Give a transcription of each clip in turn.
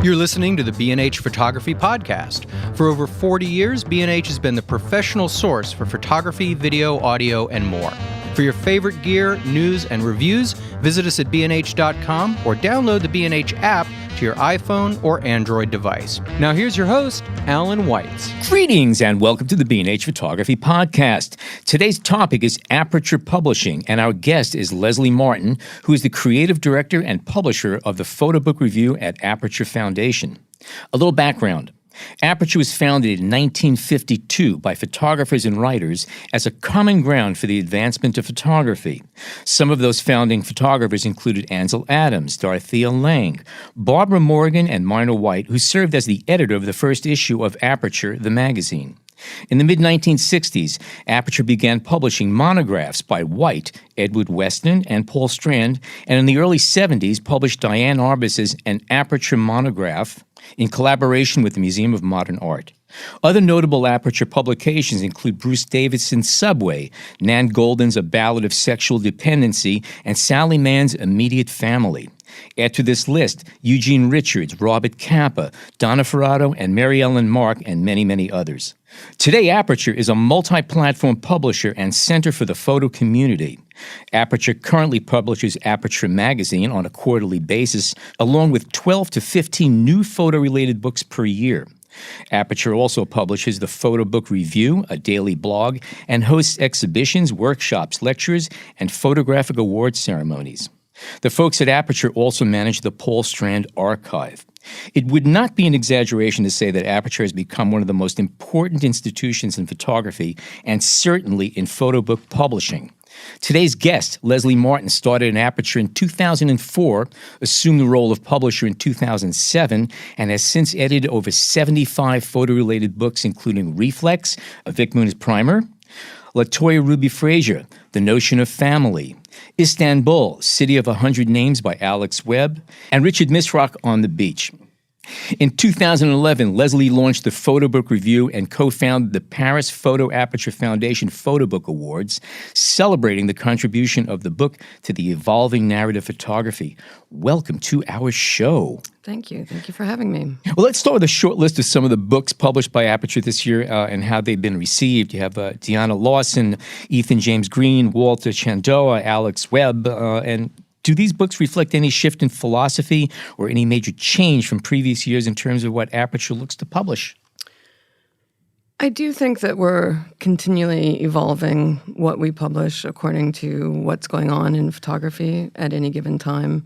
You're listening to the B&H Photography Podcast. For over 40 years, B&H has been the professional source for photography, video, audio, and more. For your favorite gear, news, and reviews, visit us at bnh.com or download the B&H app to your iPhone or Android device. Now here's your host, Alan Weitz. Greetings and welcome to the B&H Photography Podcast. Today's topic is Aperture Publishing, and our guest is Lesley Martin, who is the creative director and publisher of the PhotoBook review at Aperture Foundation. A little background. Aperture was founded in 1952 by photographers and writers as a common ground for the advancement of photography. Some of those founding photographers included Ansel Adams, Dorothea Lange, Barbara Morgan, and Myrna White, who served as the editor of the first issue of Aperture, the magazine. In the mid-1960s, Aperture began publishing monographs by White, Edward Weston, and Paul Strand, and in the early 70s published Diane Arbus's An Aperture Monograph in collaboration with the Museum of Modern Art. Other notable Aperture publications include Bruce Davidson's Subway, Nan Goldin's A Ballad of Sexual Dependency, and Sally Mann's Immediate Family. Add to this list Eugene Richards, Robert Capa, Donna Ferrato, and Mary Ellen Mark, and many, many others. Today, Aperture is a multi-platform publisher and center for the photo community. Aperture currently publishes Aperture Magazine on a quarterly basis, along with 12 to 15 new photo-related books per year. Aperture also publishes the PhotoBook Review, a daily blog, and hosts exhibitions, workshops, lectures, and photographic award ceremonies. The folks at Aperture also manage the Paul Strand Archive. It would not be an exaggeration to say that Aperture has become one of the most important institutions in photography and certainly in photobook publishing. Today's guest, Lesley Martin, started in Aperture in 2004, assumed the role of publisher in 2007, and has since edited over 75 photo-related books, including Reflex, a Vic Muniz primer, LaToya Ruby Frazier, The Notion of Family, Istanbul, City of 100 Names by Alex Webb, and Richard Misrock on the Beach. In 2011, Lesley launched the PhotoBook Review and co-founded the Paris Photo Aperture Foundation PhotoBook Awards, celebrating the contribution of the book to the evolving narrative photography. Welcome to our show. Thank you. Thank you for having me. Well, let's start with a short list of some of the books published by Aperture this year and how they've been received. You have Deanna Lawson, Ethan James Green, Walter Chandoa, Alex Webb, and do these books reflect any shift in philosophy or any major change from previous years in terms of what Aperture looks to publish? I do think that we're continually evolving what we publish according to what's going on in photography at any given time.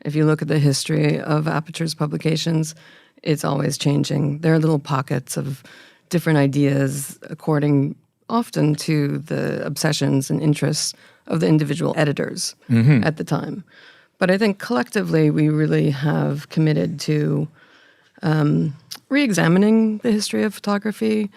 If you look at the history of Aperture's publications, it's always changing. There are little pockets of different ideas according often to the obsessions and interests of the individual editors at the time. But I think collectively we really have committed to re-examining the history of photography,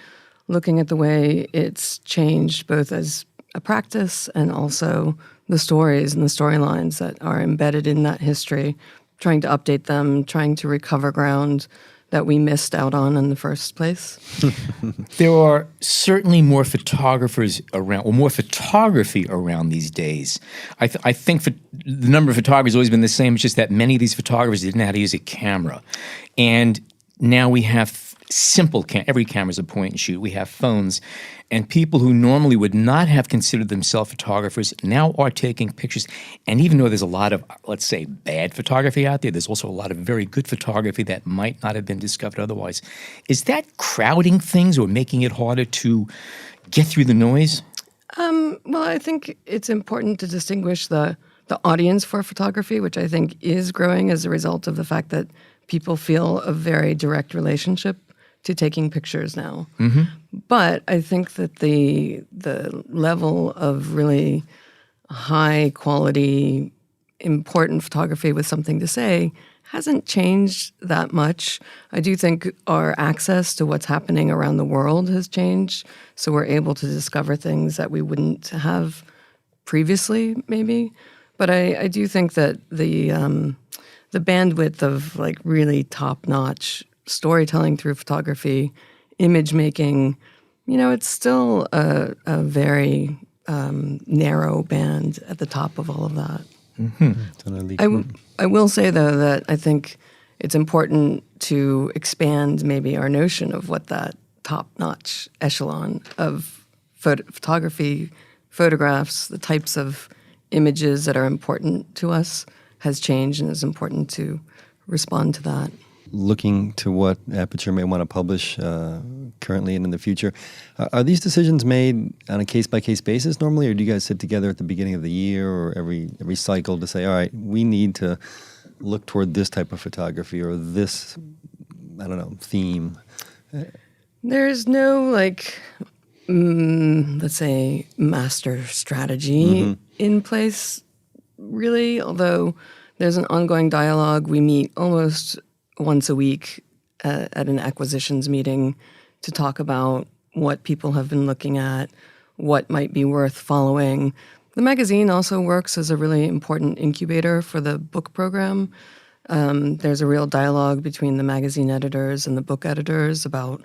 looking at the way it's changed both as a practice and also the stories and the storylines that are embedded in that history, trying to update them, trying to recover ground that we missed out on in the first place. There are certainly more photographers around, or more photography around these days. I think the number of photographers has always been the same. It's just that many of these photographers didn't know how to use a camera. And now we have simple every camera's a point and shoot. We have phones. And people who normally would not have considered themselves photographers now are taking pictures. And even though there's a lot of, let's say, bad photography out there, there's also a lot of very good photography that might not have been discovered otherwise. Is that crowding things or making it harder to get through the noise? Well, I think it's important to distinguish the audience for photography, which I think is growing as a result of the fact that people feel a very direct relationship to taking pictures now. Mm-hmm. But I think that the level of really high quality, important photography with something to say hasn't changed that much. I do think our access to what's happening around the world has changed, so we're able to discover things that we wouldn't have previously, maybe. But I do think that the bandwidth of like really top-notch storytelling through photography, image making, it's still a very narrow band at the top of all of that. Mm-hmm. I will say, though, that I think it's important to expand maybe our notion of what that top-notch echelon of photography, photographs, the types of images that are important to us has changed, and it's important to respond to that. Looking to what Aperture may want to publish currently and in the future, are these decisions made on a case-by-case basis normally, or do you guys sit together at the beginning of the year or every cycle to say, all right, we need to look toward this type of photography or this, I don't know, theme? There's no, let's say, master strategy in place, really, although there's an ongoing dialogue. We meet almost once a week at an acquisitions meeting to talk about what people have been looking at, what might be worth following. The magazine also works as a really important incubator for the book program. There's a real dialogue between the magazine editors and the book editors about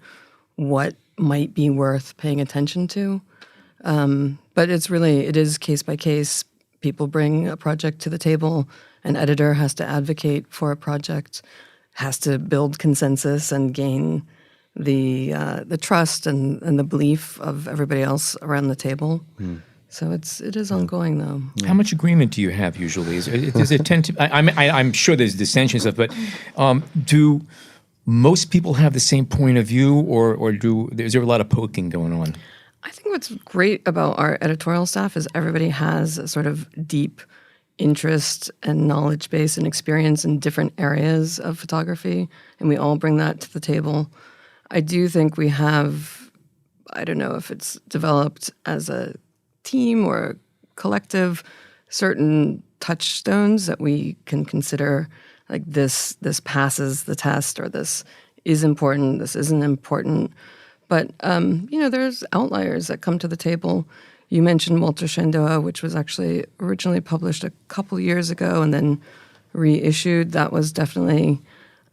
what might be worth paying attention to. But it is case by case. People bring a project to the table. An editor has to advocate for a project, has to build consensus and gain the trust and the belief of everybody else around the table. So it is ongoing, though. How much agreement do you have usually? Does it tend to? I'm sure there's dissension stuff, but do most people have the same point of view, or is there a lot of poking going on? I think what's great about our editorial staff is everybody has a sort of deep interest and knowledge base and experience in different areas of photography, and we all bring that to the table. I do think we have, I don't know if it's developed as a team or a collective, certain touchstones that we can consider, like this passes the test, or this is important, this isn't important. But, there's outliers that come to the table. You mentioned Walter Shendoa, which was actually originally published a couple years ago and then reissued. That was definitely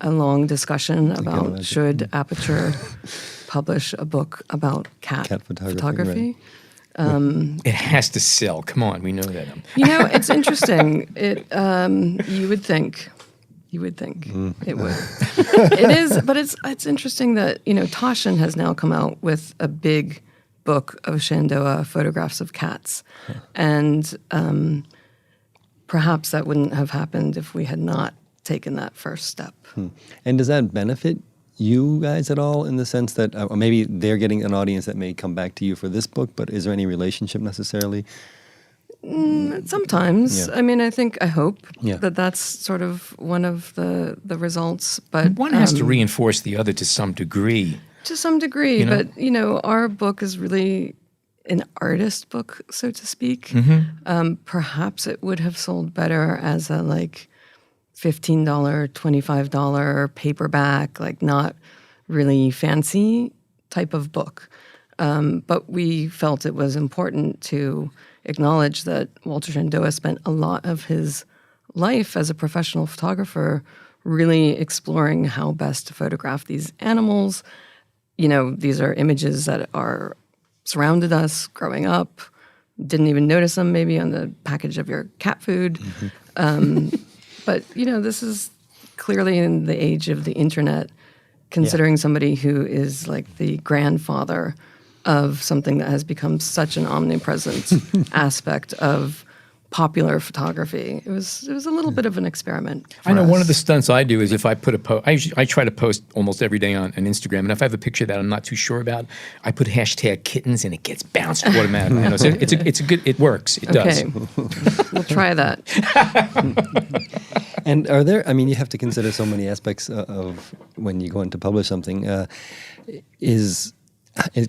a long discussion about should Aperture publish a book about cat photography. Right. It has to sell. Come on, we know that. It's interesting. You would think it would. It is, but it's interesting that Taschen has now come out with a big book of Shendoa photographs of cats, and perhaps that wouldn't have happened if we had not taken that first step. And does that benefit you guys at all, in the sense that or maybe they're getting an audience that may come back to you for this book, but is there any relationship necessarily? Sometimes. Yeah. I hope Yeah. that's sort of one of the results. But One has to reinforce the other to some degree. To some degree, You know? but our book is really an artist book, so to speak. Perhaps it would have sold better as a $15, $25 paperback, not really fancy type of book. But we felt it was important to acknowledge that Walter Shendoa spent a lot of his life as a professional photographer really exploring how best to photograph these animals. These are images that are surrounded us growing up, didn't even notice them maybe on the package of your cat food. But, this is clearly in the age of the internet, considering somebody who is like the grandfather of something that has become such an omnipresent aspect of popular photography. It was a little bit of an experiment for I know us. one of the stunts I do is if I put a post, I try to post almost every day on Instagram, and if I have a picture that I'm not too sure about, I put hashtag kittens and it gets bounced automatically. So it's a good, it works, it does. We'll try that. And are there, you have to consider so many aspects of when you go in to publish something.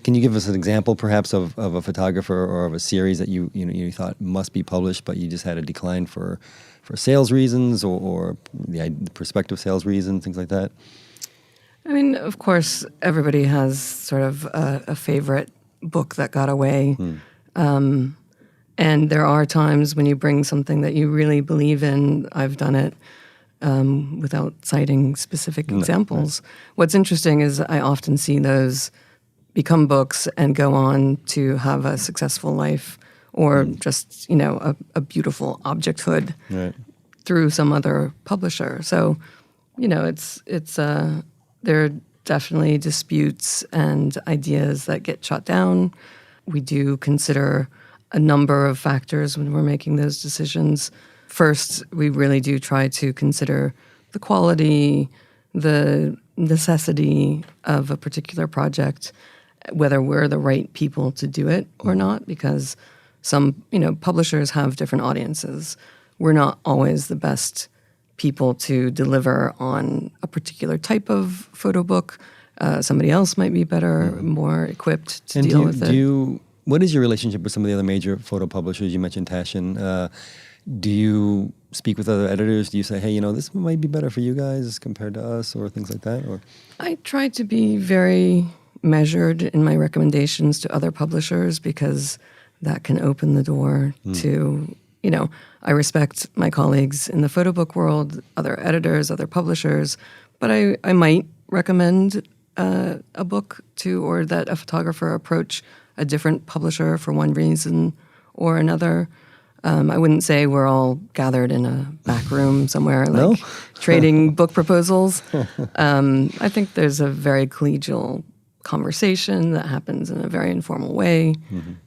Can you give us an example, perhaps, of a photographer or of a series that you thought must be published, but you just had a decline for sales reasons or the prospective sales reasons, things like that? Of course, everybody has sort of a favorite book that got away. And there are times when you bring something that you really believe in. I've done it without citing specific examples. What's interesting is I often see those become books and go on to have a successful life, or just, a beautiful objecthood through some other publisher. So there are definitely disputes and ideas that get shot down. We do consider a number of factors when we're making those decisions. First, we really do try to consider the quality, the necessity of a particular project, whether we're the right people to do it or not, because some, publishers have different audiences. We're not always the best people to deliver on a particular type of photo book. Somebody else might be better, more equipped to deal with it. What is your relationship with some of the other major photo publishers? You mentioned Taschen. Do you speak with other editors? Do you say, hey, this might be better for you guys compared to us, or things like that? Or I try to be very measured in my recommendations to other publishers, because that can open the door to, I respect my colleagues in the photo book world, other editors, other publishers, but I might recommend a book to, or that a photographer approach a different publisher for one reason or another. I wouldn't say we're all gathered in a back room somewhere, like trading book proposals. I think there's a very collegial conversation that happens in a very informal way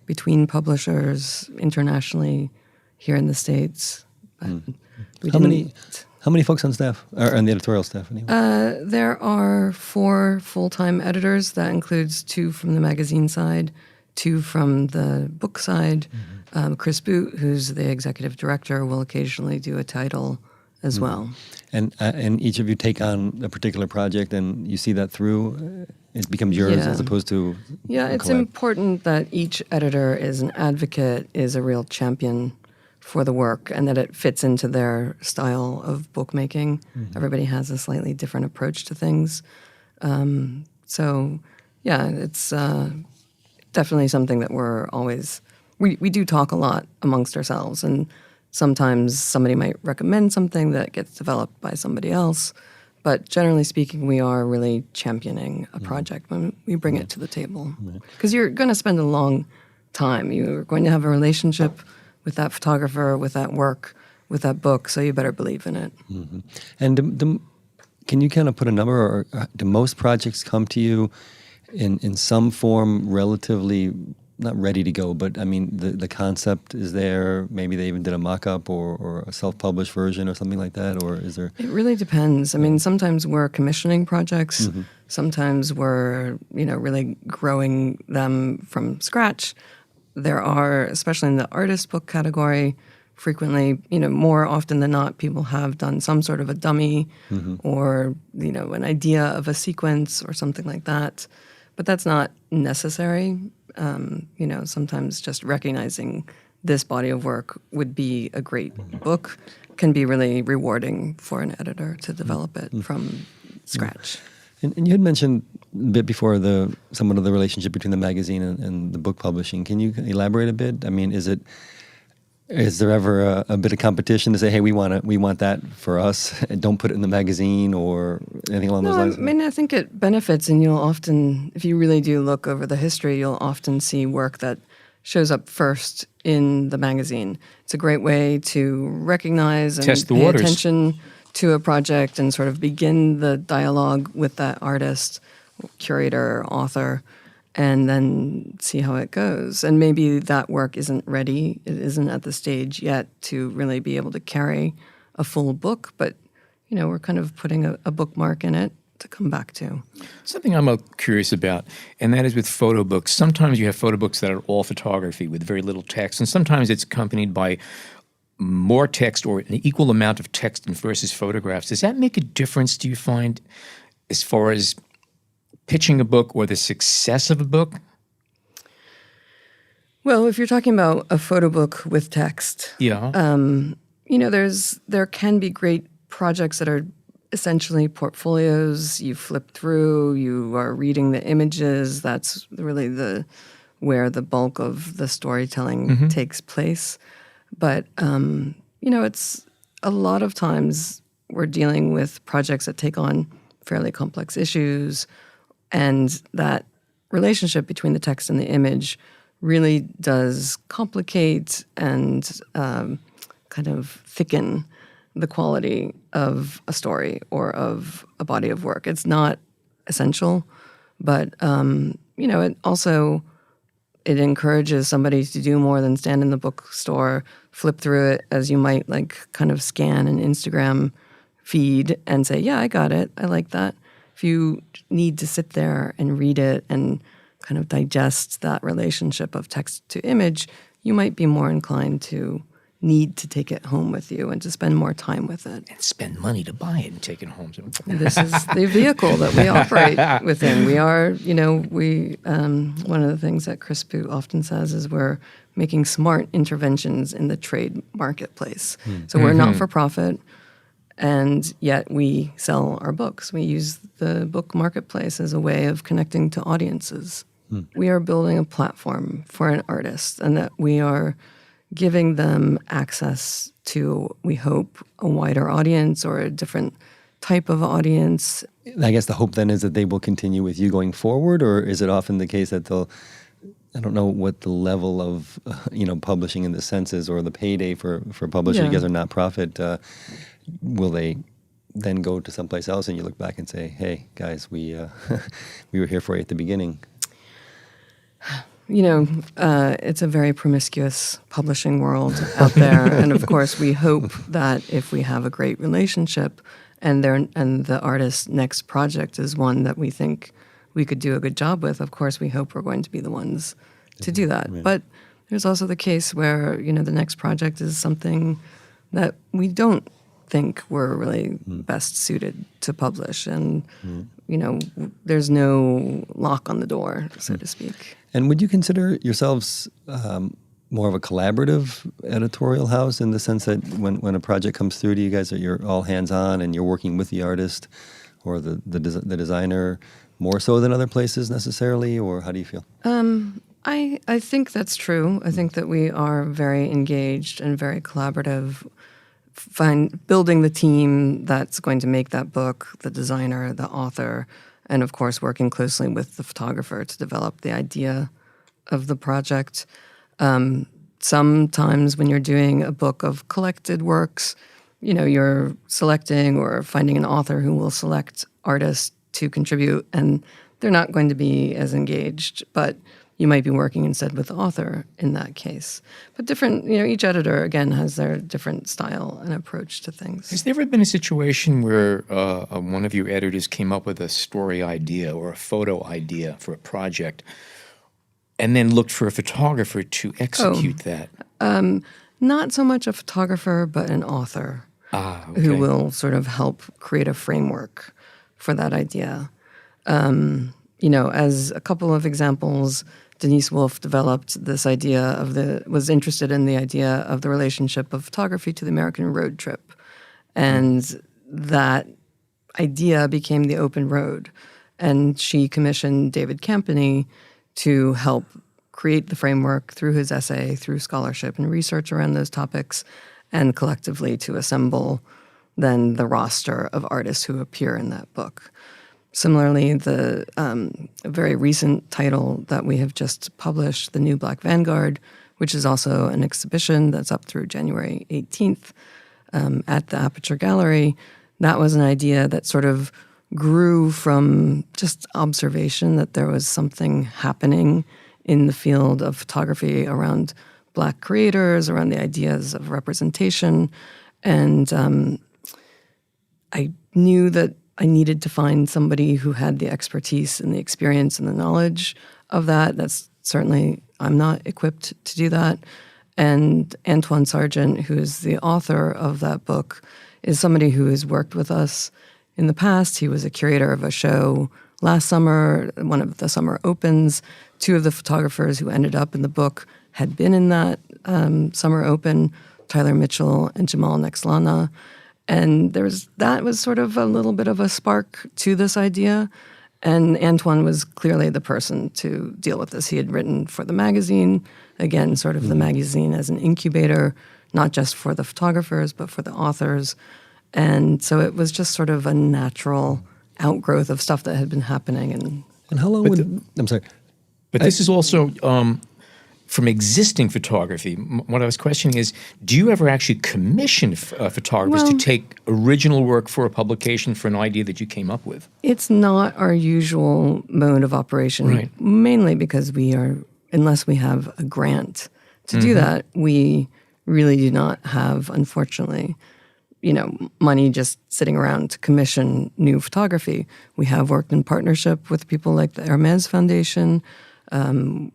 between publishers internationally, here in the States. How many folks on staff, or on the editorial staff anyway? There are 4 full-time editors. That includes 2 from the magazine side, 2 from the book side. Chris Boot, who's the executive director, will occasionally do a title as well. And each of you take on a particular project, and you see that through. It becomes yours as opposed to it's important that each editor is an advocate, is a real champion for the work, and that it fits into their style of bookmaking. Everybody has a slightly different approach to things. It's definitely something that we're always... We do talk a lot amongst ourselves, and sometimes somebody might recommend something that gets developed by somebody else. But generally speaking, we are really championing a project when we bring it to the table. Because you're going to spend a long time. You're going to have a relationship with that photographer, with that work, with that book, so you better believe in it. And can you kind of put a number, or do most projects come to you in some form relatively, not ready to go, but I mean, the concept is there, maybe they even did a mock-up or a self-published version or something like that, or is there? It really depends. I mean, sometimes we're commissioning projects, sometimes we're, really growing them from scratch. There are, especially in the artist book category, frequently, more often than not, people have done some sort of a dummy or, an idea of a sequence or something like that. But that's not necessary. Sometimes just recognizing this body of work would be a great book can be really rewarding for an editor to develop it from scratch. And you had mentioned a bit before somewhat of the relationship between the magazine and the book publishing. Can you elaborate a bit? I mean, is there ever a bit of competition to say, hey, we want that for us, and don't put it in the magazine, or anything along those lines? I mean, I think it benefits, and you'll often, if you really do look over the history, you'll often see work that shows up first in the magazine. It's a great way to recognize and pay attention to a project and sort of begin the dialogue with that artist, curator, author, and then see how it goes. And maybe that work isn't ready, it isn't at the stage yet to really be able to carry a full book, but we're kind of putting a bookmark in it to come back to. Something I'm curious about, and that is with photo books. Sometimes you have photo books that are all photography with very little text, and sometimes it's accompanied by more text or an equal amount of text versus photographs. Does that make a difference, do you find, as far as pitching a book or the success of a book? Well, if you're talking about a photo book with text, there can be great projects that are essentially portfolios. You flip through, you are reading the images. That's really where the bulk of the storytelling takes place. But, it's a lot of times we're dealing with projects that take on fairly complex issues, and that relationship between the text and the image really does complicate and kind of thicken the quality of a story or of a body of work. It's not essential, but it encourages somebody to do more than stand in the bookstore, flip through it as you might like kind of scan an Instagram feed and say, yeah, I got it. I like that. If you need to sit there and read it and kind of digest that relationship of text to image, you might be more inclined to need to take it home with you and to spend more time with it. And spend money to buy it and take it home. This is the vehicle that we operate within. We are, one of the things that Chris Boo often says is we're making smart interventions in the trade marketplace. So we're not for profit, and yet we sell our books. We use the book marketplace as a way of connecting to audiences. We are building a platform for an artist, and that we are giving them access to, we hope, a wider audience or a different type of audience. I guess the hope then is that they will continue with you going forward, or is it often the case that they'll, I don't know what the level of, publishing in the sense is, or the payday for publishing, you guys are not profit, will they then go to someplace else and you look back and say, hey, guys, we were here for you at the beginning? It's a very promiscuous publishing world out there. And of course, we hope that if we have a great relationship and the artist's next project is one that we think we could do a good job with, of course, we hope we're going to be the ones to do that. Right. But there's also the case where, the next project is something that we don't think we're really best suited to publish. And, there's no lock on the door, so to speak. And would you consider yourselves more of a collaborative editorial house in the sense that when a project comes through to you guys, that you're all hands-on and you're working with the artist or the designer more so than other places necessarily, or how do you feel? I think that's true. I think that we are very engaged and very collaborative, building the team that's going to make that book, the designer, the author, and of course working closely with the photographer to develop the idea of the project. Sometimes when you're doing a book of collected works, you're selecting or finding an author who will select artists to contribute, and they're not going to be as engaged, but you might be working instead with the author in that case. But different, each editor, again, has their different style and approach to things. Has there ever been a situation where one of your editors came up with a story idea or a photo idea for a project and then looked for a photographer to execute that? Not so much a photographer, but an author who will sort of help create a framework for that idea. As a couple of examples, Denise Wolfe developed this idea was interested in the idea of the relationship of photography to the American road trip. And that idea became the open road. And she commissioned David Campany to help create the framework through his essay, through scholarship and research around those topics, and collectively to assemble then the roster of artists who appear in that book. Similarly, the very recent title that we have just published, The New Black Vanguard, which is also an exhibition that's up through January 18th at the Aperture Gallery, that was an idea that sort of grew from just observation that there was something happening in the field of photography around Black creators, around the ideas of representation. And I knew that I needed to find somebody who had the expertise and the experience and the knowledge of that. That's certainly, I'm not equipped to do that. And Antoine Sargent, who is the author of that book, is somebody who has worked with us in the past. He was a curator of a show last summer, one of the summer opens. Two of the photographers who ended up in the book had been in that summer open, Tyler Mitchell and Jamal Nexlana. And that was sort of a little bit of a spark to this idea. And Antoine was clearly the person to deal with this. He had written for the magazine, again, sort of the magazine as an incubator, not just for the photographers, but for the authors. And so it was just sort of a natural outgrowth of stuff that had been happening. And how long I'm sorry. But this is also, from existing photography. What I was questioning is, do you ever actually commission photographers to take original work for a publication for an idea that you came up with? It's not our usual mode of operation, Right. mainly because unless we have a grant to do that, we really do not have, unfortunately, money just sitting around to commission new photography. We have worked in partnership with people like the Hermes Foundation.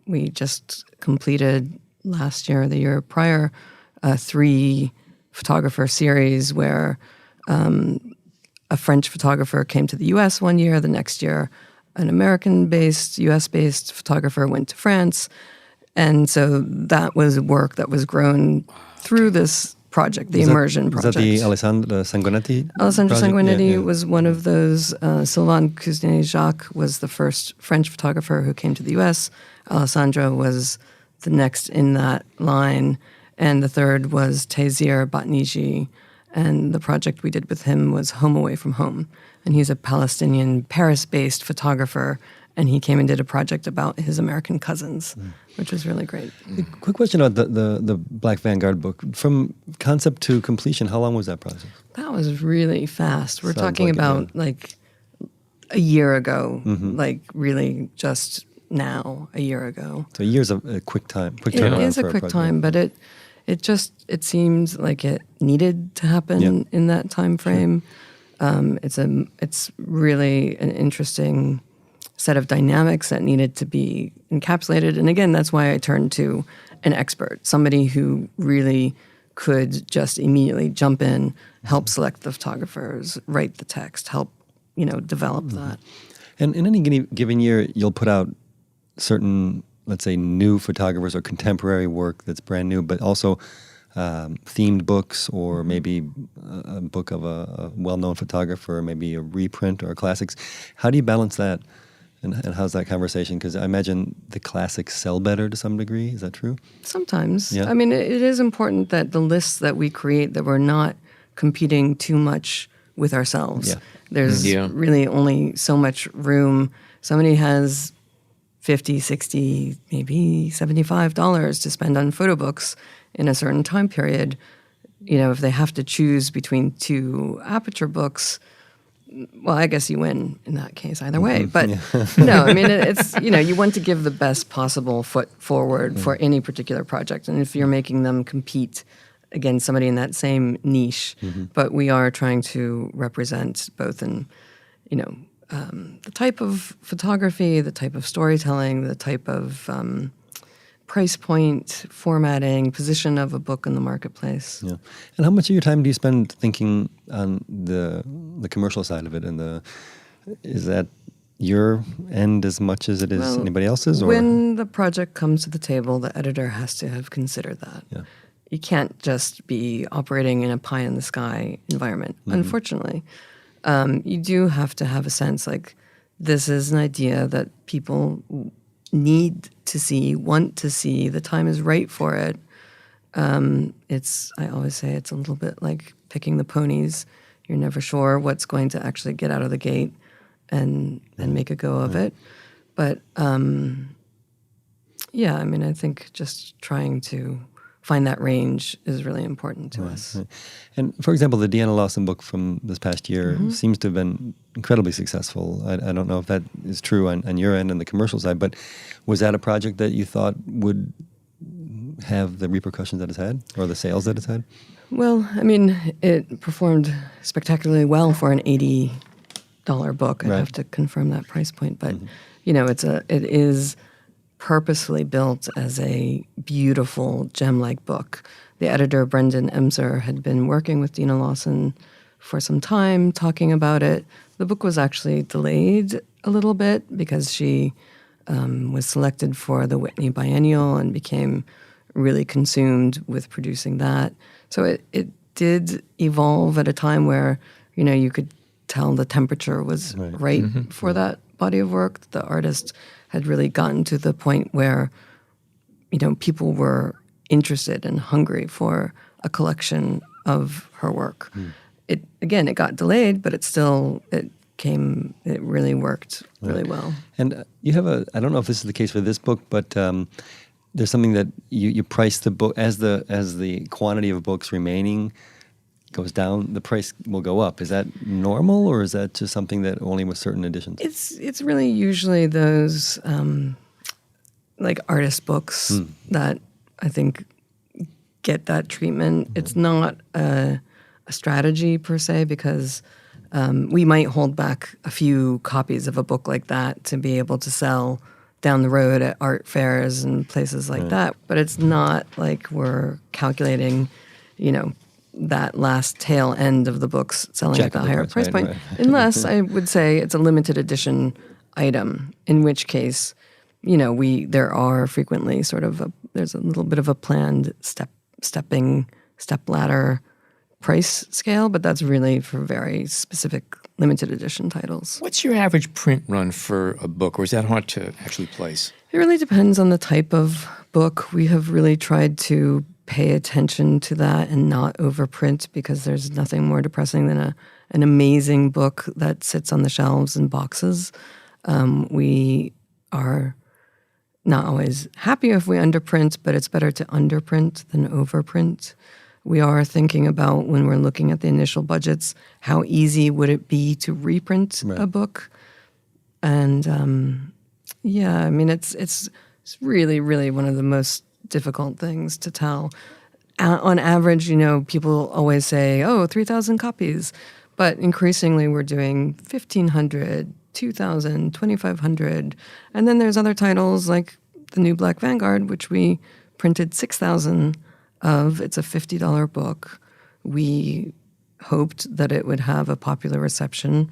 We just completed last year, the year prior, a 3-photographer series where a French photographer came to the U.S. one year. The next year, an American-based, U.S.-based photographer went to France. And so that was work that was grown through this project, the immersion project. Is that the Alessandro Sanguinetti Alessandro project? Sanguinetti was one of those. Sylvain Cousinet-Jacques was the first French photographer who came to the U.S. Alessandro was the next in that line. And the third was Taysir Batniji. And the project we did with him was Home Away from Home. And he's a Palestinian, Paris-based photographer. And he came and did a project about his American cousins, which was really great. A quick question about the Black Vanguard book. From concept to completion, how long was that process? That was really fast. We're Sounds talking like it, about yeah. like a year ago, like really just now, a year ago. So a year's a quick time, quick It turnaround is a for quick project. time, but it seemed like it needed to happen in that time frame. It's really an interesting set of dynamics that needed to be encapsulated. And again, that's why I turned to an expert, somebody who really could just immediately jump in, help select the photographers, write the text, help, develop that. And in any given year, you'll put out certain, let's say, new photographers or contemporary work that's brand new, but also themed books or maybe a book of a well-known photographer, or maybe a reprint or classics. How do you balance that? And how's that conversation? Because I imagine the classics sell better to some degree. Is that true? Sometimes. Yeah. I mean, it is important that the lists that we create, that we're not competing too much with ourselves. Yeah. There's really only so much room. Somebody has $50, $60, maybe $75 to spend on photo books in a certain time period. If they have to choose between 2 Aperture books, well, I guess you win in that case either way. But no, I mean, it's, you want to give the best possible foot forward for any particular project. And if you're making them compete against somebody in that same niche, but we are trying to represent both in, the type of photography, the type of storytelling, the type of price point, formatting, position of a book in the marketplace. Yeah. And how much of your time do you spend thinking on the commercial side of it? And is that your end as much as it is anybody else's? Or? When the project comes to the table, the editor has to have considered that. Yeah. You can't just be operating in a pie-in-the-sky environment, unfortunately. You do have to have a sense like this is an idea that people need to see, want to see. The time is right for it. I always say it's a little bit like picking the ponies. You're never sure what's going to actually get out of the gate and make a go of it. But I think just trying to find that range is really important to us. Right. And for example, the Deanna Lawson book from this past year seems to have been incredibly successful. I don't know if that is true on your end and the commercial side, but was that a project that you thought would have the repercussions that it's had or the sales that it's had? Well, I mean, it performed spectacularly well for an $80 book. I have to confirm that price point, but it is purposefully built as a beautiful gem-like book. The editor, Brendan Emser, had been working with Deanna Lawson for some time, talking about it. The book was actually delayed a little bit because she was selected for the Whitney Biennial and became really consumed with producing that. So it did evolve at a time where, you could tell the temperature was right for that body of work. The artist had really gotten to the point where, people were interested and hungry for a collection of her work. It got delayed, but it really worked really well. And you have I don't know if this is the case for this book, but there's something that you price the book as the quantity of books remaining goes down, the price will go up. Is that normal, or is that just something that only with certain editions? It's really usually those like artist books that I think get that treatment. It's not a strategy per se, because we might hold back a few copies of a book like that to be able to sell down the road at art fairs and places like that. But it's not like we're calculating, that last tail end of the books selling at the higher price point. Right. Unless I would say it's a limited edition item, in which case, there are frequently there's a little bit of a planned step ladder price scale, but that's really for very specific limited edition titles. What's your average print run for a book, or is that hard to actually place? It really depends on the type of book. We have really tried to pay attention to that and not overprint, because there's nothing more depressing than an amazing book that sits on the shelves in boxes. We are not always happy if we underprint, but it's better to underprint than overprint. We are thinking about, when we're looking at the initial budgets, how easy would it be to reprint a book? And it's really, really one of the most difficult things to tell. On average, people always say, 3,000 copies. But increasingly, we're doing 1,500, 2,000, 2,500. And then there's other titles like The New Black Vanguard, which we printed 6,000 of. It's a $50 book. We hoped that it would have a popular reception.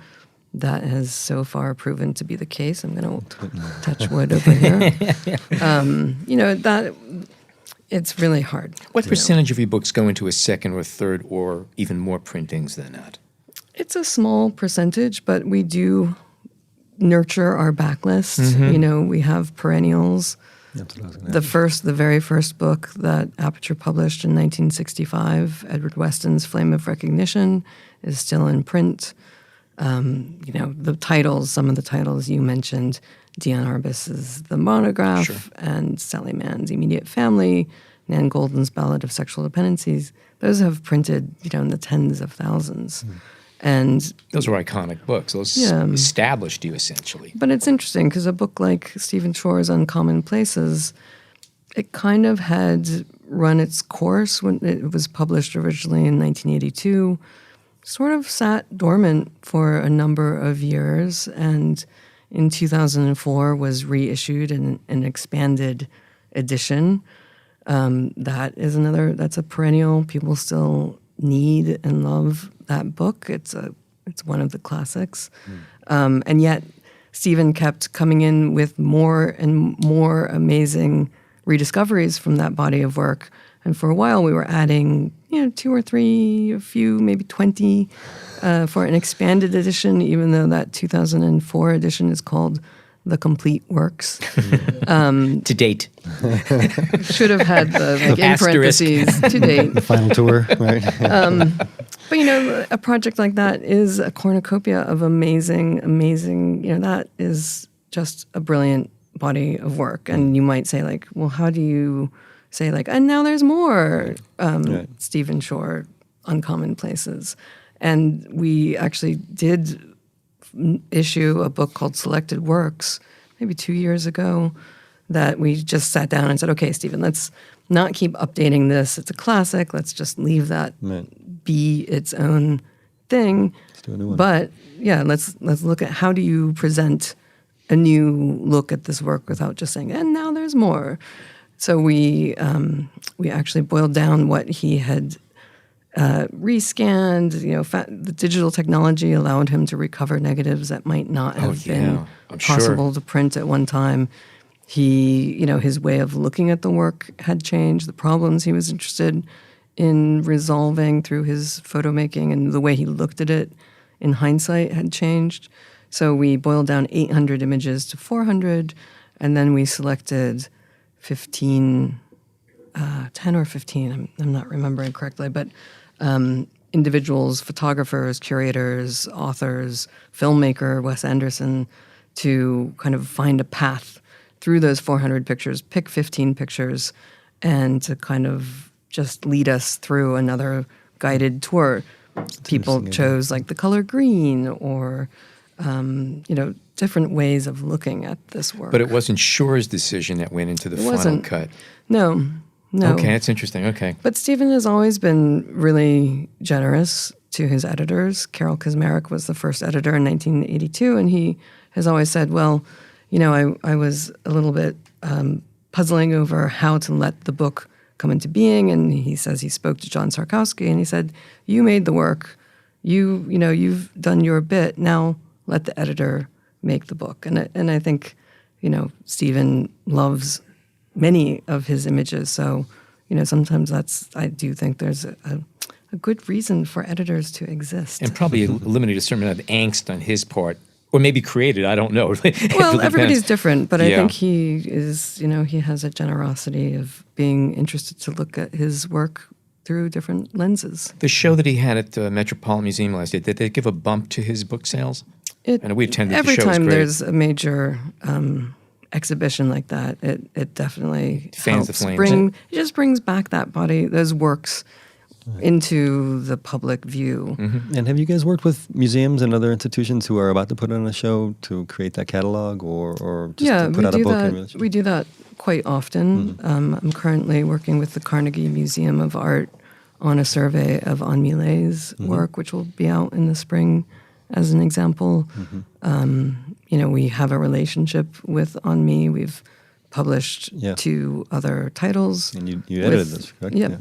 That has so far proven to be the case. I'm going to touch wood over here. It's really hard. What percentage of your books go into a second or third or even more printings than that? It's a small percentage, but we do nurture our backlist. We have perennials. The very first book that Aperture published in 1965, Edward Weston's Flame of Recognition, is still in print. The titles, some of the titles you mentioned, Dion Arbus's The Monograph, and Sally Mann's Immediate Family, Nan Goldin's Ballad of Sexual Dependencies, those have printed, in the tens of thousands. And those are iconic books. Those established you, essentially. But it's interesting, because a book like Stephen Shore's Uncommon Places, it kind of had run its course when it was published originally in 1982, sort of sat dormant for a number of years, and in 2004 was reissued in an expanded edition. That's a perennial. People still need and love that book. It's one of the classics. And yet Stephen kept coming in with more and more amazing rediscoveries from that body of work. And for a while we were adding, 2 or 3, a few, maybe 20 for an expanded edition, even though that 2004 edition is called The Complete Works. To date. Should have had the in parentheses, to date. The final tour, right? But, a project like that is a cornucopia of amazing, that is just a brilliant body of work. And you might say, well, how do you say, and now there's more Stephen Shore, Uncommon Places. And we actually did issue a book called Selected Works maybe 2 years ago that we just sat down and said, okay, Stephen, let's not keep updating this. It's a classic. Let's just leave that be its own thing. Let's do a new one. But let's look at how do you present a new look at this work without just saying, and now there's more. So we actually boiled down what he had rescanned. The digital technology allowed him to recover negatives that might not have been possible to print at one time. He, his way of looking at the work had changed. The problems he was interested in resolving through his photo making and the way he looked at it in hindsight had changed. So we boiled down 800 images to 400, and then we selected 10 or 15, I'm not remembering correctly, but individuals, photographers, curators, authors, filmmaker, Wes Anderson, to kind of find a path through those 400 pictures, pick 15 pictures, and to kind of just lead us through another guided tour. People chose like the color green or, different ways of looking at this work. But it wasn't Shore's decision that went into the final wasn't. cut. No. Okay, that's interesting. Okay. But Stephen has always been really generous to his editors. Carol Kazmarek was the first editor in 1982, and he has always said, well, I was a little bit puzzling over how to let the book come into being, and he says he spoke to John Sarkowski, and he said, you made the work, you've done your bit, now let the editor make the book. And I think, Stephen loves many of his images, so, sometimes I do think there's a good reason for editors to exist. And probably eliminate a certain amount of angst on his part. Or maybe created, I don't know. Well, everybody's different, but I Yeah. think he is, he has a generosity of being interested to look at his work through different lenses. The show that he had at the Metropolitan Museum last year, did they give a bump to his book sales? And we attended Every the show. time It was great. there's a major exhibition like that, it definitely Fans the helps flames. it just brings back those works into the public view. Mm-hmm. And have you guys worked with museums and other institutions who are about to put on a show to create that catalog or just to put out a book? We do that quite often. I'm currently working with the Carnegie Museum of Art on a survey of Anne Millet's work, which will be out in the spring as an example. We have a relationship with Anne Mille. We've published 2 other titles. And you edited this, correct? Yep.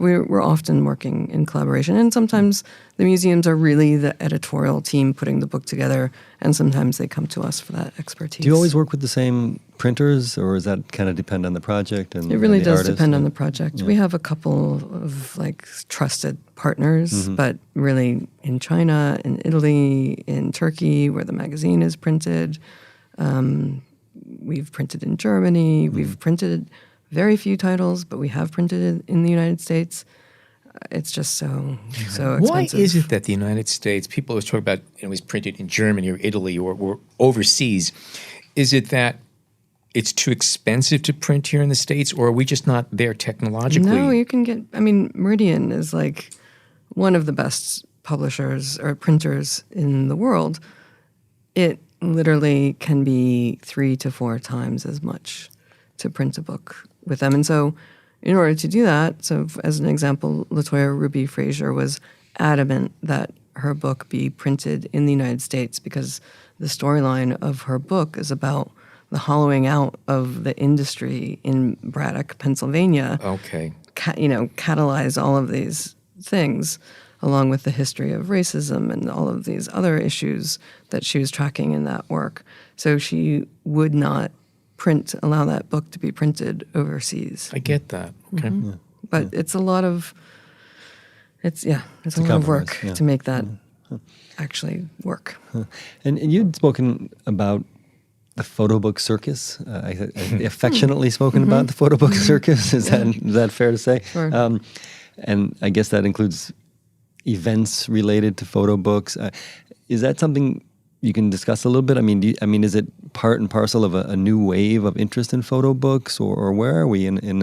We're often working in collaboration, and sometimes the museums are really the editorial team putting the book together, and sometimes they come to us for that expertise. Do you always work with the same printers, or does that kind of depend on the project? And It really the does artist? depend on the project. Yeah. We have a couple of trusted partners, but really in China, in Italy, in Turkey, where the magazine is printed. We've printed in Germany. We've printed very few titles, but we have printed it in the United States. It's just so expensive. Why is it that the United States, people always talk about it was printed in Germany or Italy or overseas? Is it that it's too expensive to print here in the States, or are we just not there technologically? No, you can get, Meridian is one of the best publishers or printers in the world. It literally can be 3 to 4 times as much to print a book with them. And so in order to do that, so as an example, LaToya Ruby Frazier was adamant that her book be printed in the United States because the storyline of her book is about the hollowing out of the industry in Braddock, Pennsylvania. Okay. Catalyze all of these things, along with the history of racism and all of these other issues that she was tracking in that work. So she would not allow that book to be printed overseas. I get that. Okay. But it's a lot of it's a lot of work compromise, to make that actually work. And you'd spoken about the PhotoBook circus. I affectionately spoken about the PhotoBook circus. Is that fair to say? Sure. And I guess that includes events related to photo books. Is that something you can discuss a little bit? Is it part and parcel of a new wave of interest in photo books, or where are we in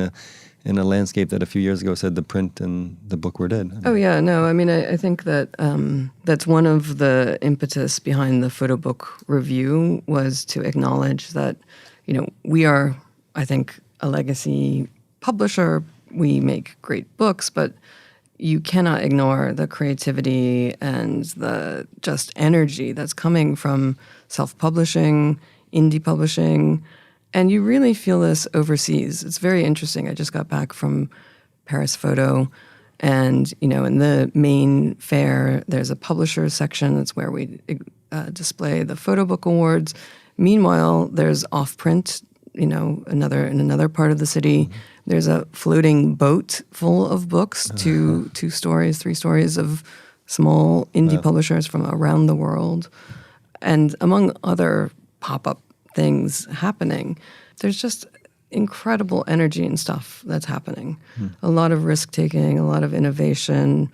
a landscape that a few years ago said the print and the book were dead? I think that that's one of the impetus behind the PhotoBook review was to acknowledge that, we are, I think, a legacy publisher. We make great books, but you cannot ignore the creativity and the just energy that's coming from self-publishing, indie publishing, and you really feel this overseas. It's very interesting. I just got back from Paris Photo, and in the main fair, there's a publishers section. That's where we display the PhotoBook Awards. Meanwhile, there's off-print. In another part of the city, there's a floating boat full of books, 2 stories, 3 stories of small indie publishers from around the world. And among other pop-up things happening, there's just incredible energy and stuff that's happening. A lot of risk-taking, a lot of innovation.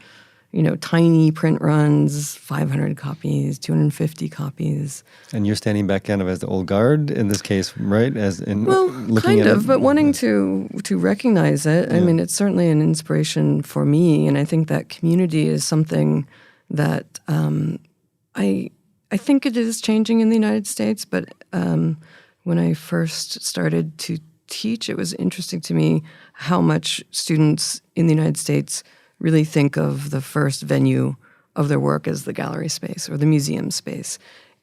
tiny print runs, 500 copies, 250 copies. And you're standing back kind of as the old guard in this case, right? As in Well, looking kind at of, it. but wanting to recognize it. I mean, it's certainly an inspiration for me, and I think that community is something that I think it is changing in the United States. But when I first started to teach, it was interesting to me how much students in the United States really think of the first venue of their work as the gallery space or the museum space.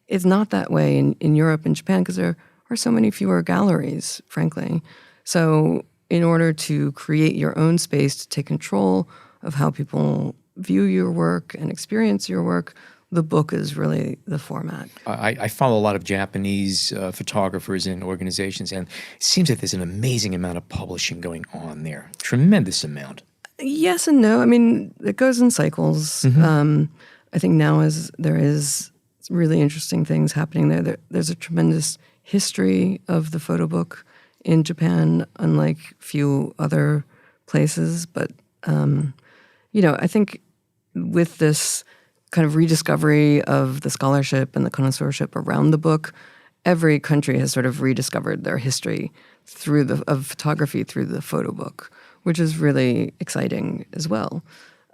It's not that way in Europe and Japan because there are so many fewer galleries, frankly. So in order to create your own space to take control of how people view your work and experience your work, the book is really the format. I follow a lot of Japanese photographers and organizations, and it seems that there's an amazing amount of publishing going on there. Tremendous amount. Yes and no. I mean, it goes in cycles. I think now there is really interesting things happening there. There's a tremendous history of the photobook in Japan, unlike few other places. But, I think with this kind of rediscovery of the scholarship and the connoisseurship around the book, every country has sort of rediscovered their history of photography through the photobook, which is really exciting as well.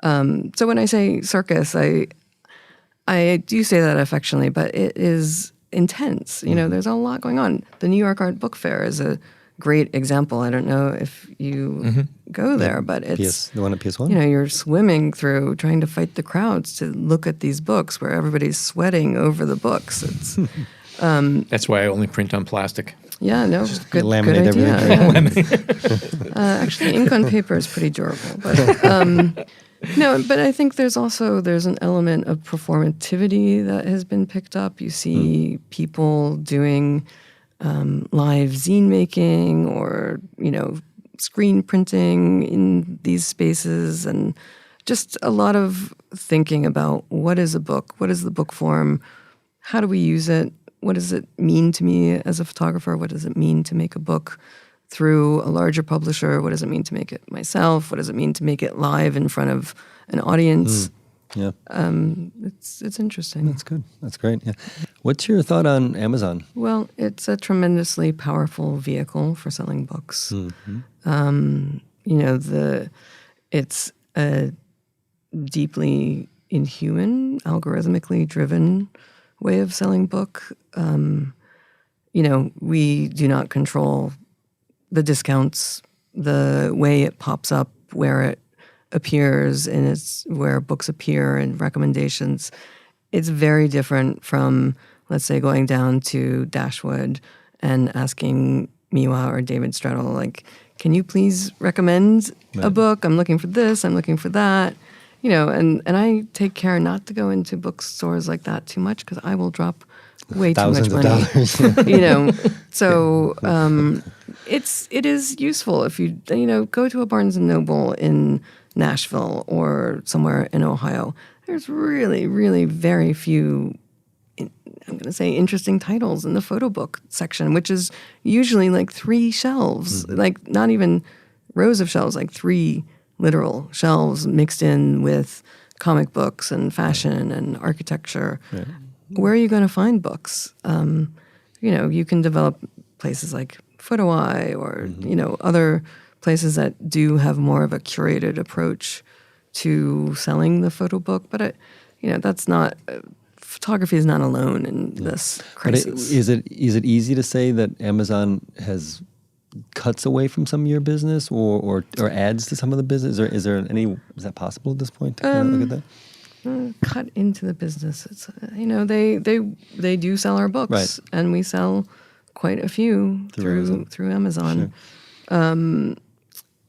So when I say circus, I do say that affectionately, but it is intense. There's a lot going on. The New York Art Book Fair is a great example. I don't know if you go there, but it's the one at PS1. You're swimming through trying to fight the crowds to look at these books where everybody's sweating over the books. It's That's why I only print on plastic. yeah, no, good laminate idea. everything. Yeah. Actually, ink on paper is pretty durable, but no. But I think there's an element of performativity that has been picked up. You see people doing live zine making or screen printing in these spaces, and just a lot of thinking about what is a book, what is the book form, how do we use it, what does it mean to me as a photographer, what does it mean to make a book through a larger publisher, what does it mean to make it myself, what does it mean to make it live in front of an audience. Yeah. It's interesting. That's good. That's great. Yeah. What's your thought on Amazon? Well, it's a tremendously powerful vehicle for selling books. It's a deeply inhuman, algorithmically driven way of selling book. We do not control the discounts, the way it pops up, where it appears, and it's where books appear and recommendations. It's very different from, let's say, going down to Dashwood and asking Miwa or David Strettle, like, can you please recommend a book? I'm looking for this, I'm looking for that. And I take care not to go into bookstores like that too much because I will drop way Thousands too much money. of dollars. So it is useful if you go to a Barnes and Noble in Nashville or somewhere in Ohio. There's really, really very few, I'm going to say, interesting titles in the photo book section, which is usually like 3 shelves, like not even rows of shelves, like 3 literal shelves mixed in with comic books and fashion and architecture. Yeah. Where are you going to find books? You can develop places like PhotoEye or, other places that do have more of a curated approach to selling the photo book. But, that's not, photography is not alone in this crisis. Is it easy to say that Amazon has cuts away from some of your business or adds to some of the business? Is that possible at this point to kind of look at that? Cut into the business. It's they do sell our books, right, and we sell quite a few through Amazon. Sure.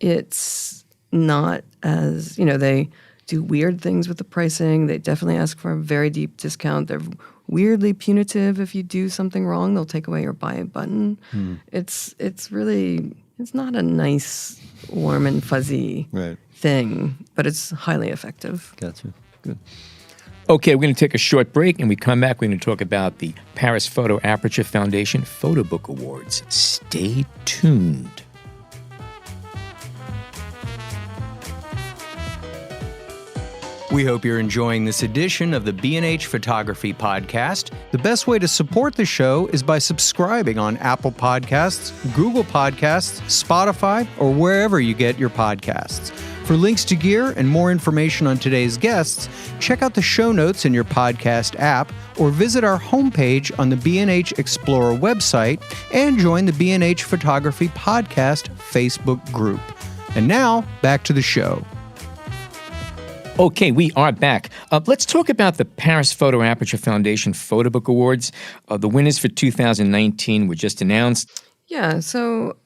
It's not as they do weird things with the pricing. They definitely ask for a very deep discount. They're weirdly punitive if you do something wrong. They'll take away your buy it button. It's not a nice, warm and fuzzy thing, but it's highly effective. Gotcha. Good. Okay, we're going to take a short break, and we come back. We're going to talk about the Paris Photo Aperture Foundation PhotoBook Awards. Stay tuned. We hope you're enjoying this edition of the B&H Photography Podcast. The best way to support the show is by subscribing on Apple Podcasts, Google Podcasts, Spotify, or wherever you get your podcasts. For links to gear and more information on today's guests, check out the show notes in your podcast app or visit our homepage on the B&H Explorer website and join the B&H Photography Podcast Facebook group. And now, back to the show. Okay, we are back. Let's talk about the Paris Photo Aperture Foundation PhotoBook Awards. The winners for 2019 were just announced. Yeah, so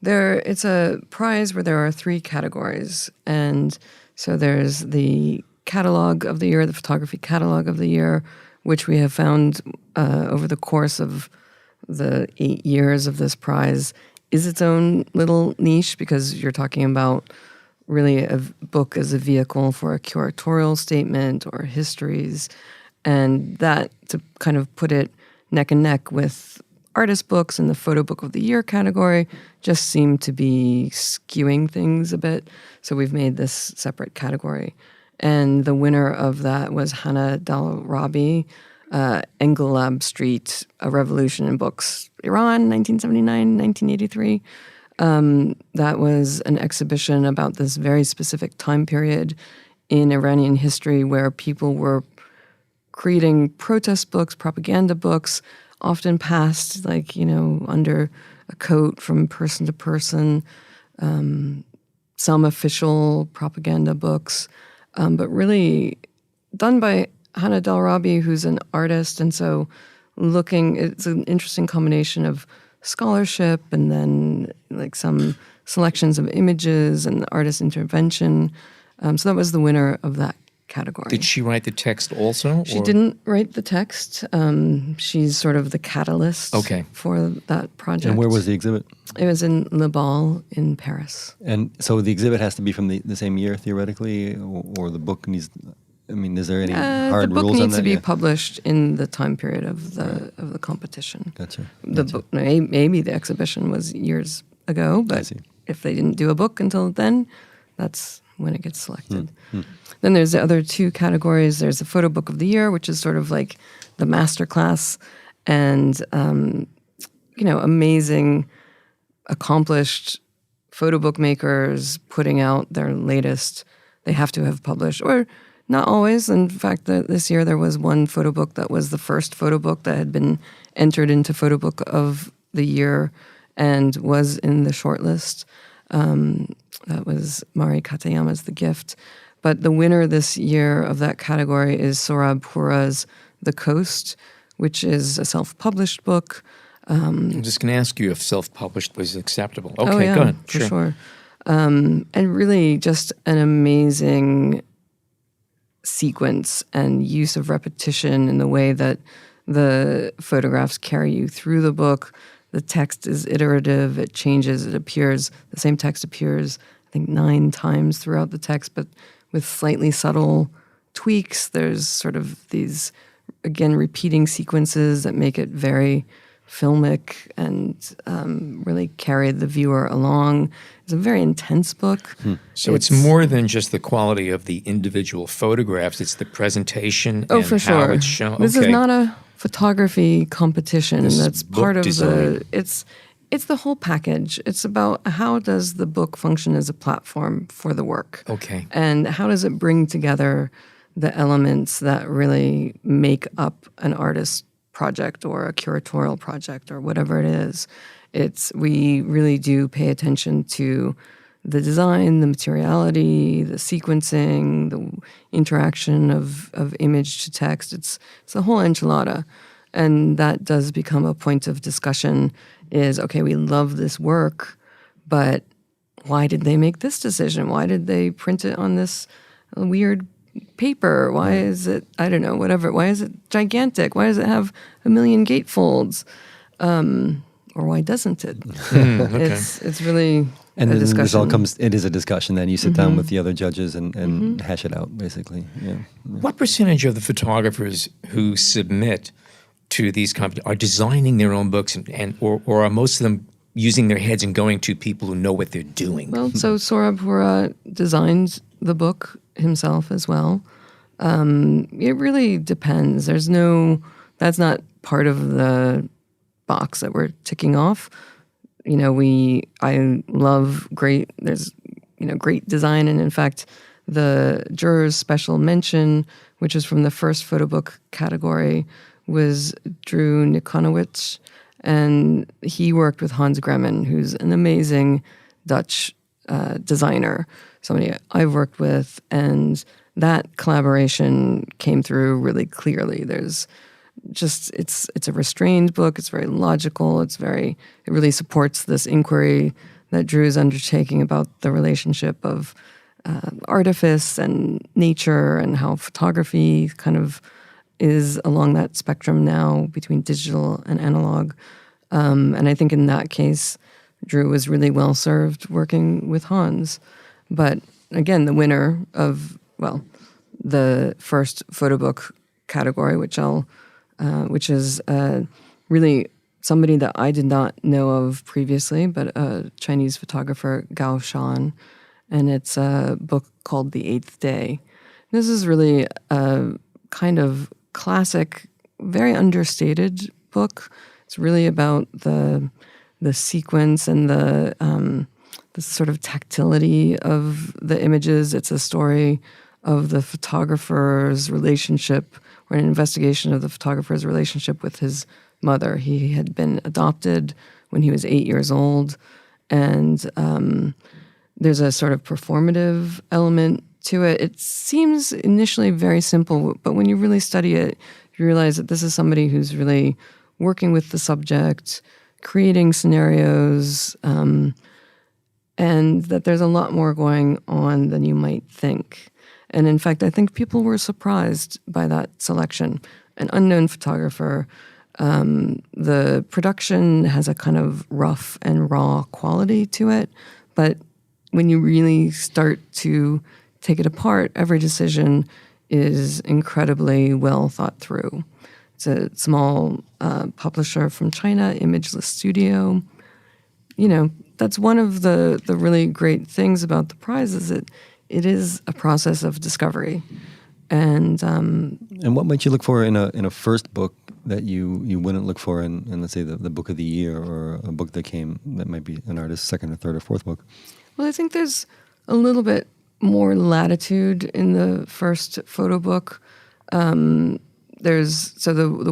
it's a prize where there are 3 categories. And so there's the catalog of the year, the photography catalog of the year, which we have found over the course of the 8 years of this prize is its own little niche, because you're talking about really a book as a vehicle for a curatorial statement or histories. And that, to kind of put it neck and neck with artist books in the photo book of the year category, just seemed to be skewing things a bit. So we've made this separate category. And the winner of that was Hannah Dal-Rabi, Engelab Street, A Revolution in Books, Iran, 1979, 1983. That was an exhibition about this very specific time period in Iranian history where people were creating protest books, propaganda books, often passed under a coat from person to person, some official propaganda books, but really done by Hannah Dal-Rabi, who's an artist. And so it's an interesting combination of scholarship and then some selections of images and artist intervention. So that was the winner of that category. Did she write the text also? She didn't write the text. She's sort of the catalyst for that project. And where was the exhibit? It was in Le Bal in Paris. And so the exhibit has to be from the same year, theoretically, or the book needs... I mean, is there any hard rules on that? The book needs to be published in the time period of the competition. Gotcha. The book, maybe the exhibition was years ago, but if they didn't do a book until then, that's when it gets selected. Then there's the other 2 categories. There's the photo book of the year, which is sort of like the masterclass, and amazing, accomplished photo book makers putting out their latest. They have to have published, or not always. In fact, this year there was one photo book that was the first photo book that had been entered into photo book of the year and was in the shortlist. That was Mari Katayama's The Gift. But the winner this year of that category is Sohrab Houra's The Coast, which is a self-published book. I'm just going to ask you if self-published was acceptable. Okay, oh, yeah, go ahead. For sure. And really just an amazing sequence and use of repetition in the way that the photographs carry you through the book. The text is iterative, it changes, it appears, the same text appears, I think 9 times throughout the text, but with slightly subtle tweaks. There's sort of these, again, repeating sequences that make it very filmic and really carry the viewer along. It's a very intense book. So it's more than just the quality of the individual photographs, it's the presentation and for how sure. it's shown. This is not a photography competition. This That's book part of design. it's the whole package. It's about how does the book function as a platform for the work. Okay. And how does it bring together the elements that really make up an artist's project or a curatorial project or whatever it is. We really do pay attention to the design, the materiality, the sequencing, the interaction of image to text. It's the whole enchilada. And that does become a point of discussion is, okay, we love this work, but why did they make this decision? Why did they print it on this weird paper? Why is it, I don't know, whatever. Why is it gigantic? Why does it have 1 million gatefolds? Or why doesn't it? Okay. It's really and a then discussion. this all comes, it is a discussion. Then you sit down with the other judges and hash it out, basically. Yeah. What percentage of the photographers who submit to these companies are designing their own books or are most of them using their heads and going to people who know what they're doing? Well, so Sohrab Houra designed the book himself as well. It really depends. That's not part of the box that we're ticking off. I love there's great design, and in fact, the jurors' special mention, which is from the first photo book category, was Drew Nikonowicz, and he worked with Hans Gremmen, who's an amazing Dutch designer, somebody I've worked with, and that collaboration came through really clearly. There's it's a restrained book. It's very logical. It really supports this inquiry that Drew is undertaking about the relationship of artifice and nature, and how photography kind of is along that spectrum now between digital and analog. And I think in that case, Drew was really well served working with Hans. But again, the winner of, the first photo book category, which is really somebody that I did not know of previously, but a Chinese photographer, Gao Shan, and it's a book called The Eighth Day. This is really a kind of classic, very understated book. It's really about the sequence and the sort of tactility of the images. It's a story of the photographer's relationship, or an investigation of the photographer's relationship with his mother. He had been adopted when he was 8 years old, and there's a sort of performative element to it. It seems initially very simple, but when you really study it, you realize that this is somebody who's really working with the subject, creating scenarios, and that there's a lot more going on than you might think. And in fact, I think people were surprised by that selection. An unknown photographer. The production has a kind of rough and raw quality to it, but when you really start to take it apart, every decision is incredibly well thought through. It's a small publisher from China, Imageless Studio. That's one of the really great things about the prize, is that it is a process of discovery. And what might you look for in a first book that you wouldn't look for in let's say the book of the year, or a book that might be an artist's second or third or fourth book? Well, I think there's a little bit more latitude in the first photo book. The